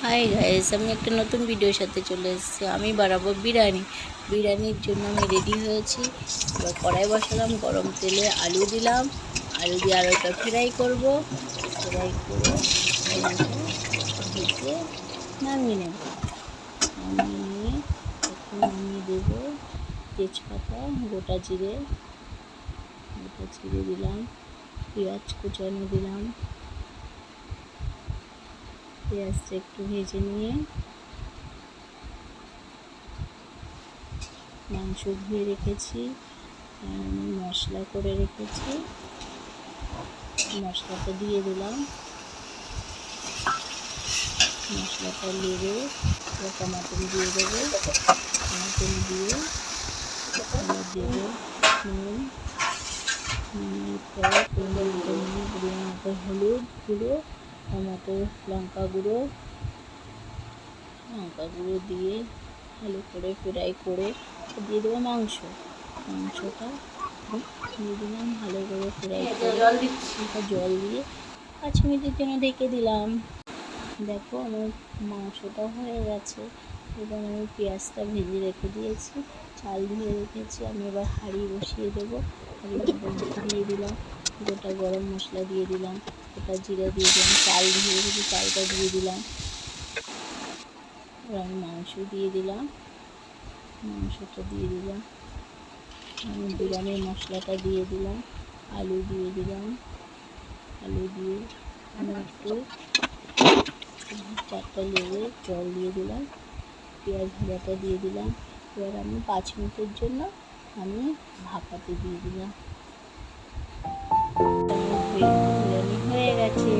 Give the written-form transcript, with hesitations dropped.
Hi guys, আমি একটা নতুন ভিডিওর সাথে চলে এসেছি। আমি বানাবো বিরিয়ানির জন্য আমি রেডি হয়েছি। এবার কড়াই বসালাম, গরম তেলে আলু দিলাম, আলু দিয়ে আলুটা ফ্রাই করব। ফ্রাই করে আলুটা ভেজে নামিয়ে নেব। নামিয়ে নিয়ে এখন আমি দেবো তেজপাতা, গোটা জিরে দিলাম, পেঁয়াজ কুচানো দিলাম। পেঁয়াজটা একটু ভেজে নিয়ে মাংস ধুয়ে রেখেছি, আমি মশলা করে রেখেছি, মশলাটা দিয়ে দিলাম। মশলাটা নেড়ে টমাটো দিয়ে দেবো, টমাটো দিয়ে দেবো নুন, নুনের পর মতো হলুদ গুঁড়ো, টমাটো লঙ্কা গুঁড়ো দিয়ে ভালো করে ফ্রাই করে দিয়ে দেবো মাংসটা দিয়ে দিলাম। ভালো করে ফ্রাই করে জল দিয়ে 5 মিনিটের জন্য ঢেকে দিলাম। দেখো আমার মাংসটা হয়ে গেছে। এবার আমি পেঁয়াজটা ভেজে রেখে দিয়েছি, চাল ধুয়ে রেখেছি। আমি এবার হাঁড়ি বসিয়ে দেবো। হাঁড়ির মধ্যে দিয়ে দিলাম গোটা গরম মশলা, দিয়ে দিলাম গোটা জিরা, দিয়ে দিলাম চাল ধুয়ে রেখেছি, চালটা দিয়ে দিলাম। এবার আমি মাংসটা দিয়ে দিলাম। আমি বিরিয়ানির মশলাটা দিয়ে দিলাম, আলু দিয়ে দিলাম। আলু দিয়ে আমি একটু 4টা লেগে জল দিয়ে দিলাম, পেঁয়াজ ভাজাটা দিয়ে দিলাম। এবার আমি 5 মিনিটের জন্য আমি ভাপাতে দিয়ে দিলাম। বিরিয়ানি হয়ে গেছে।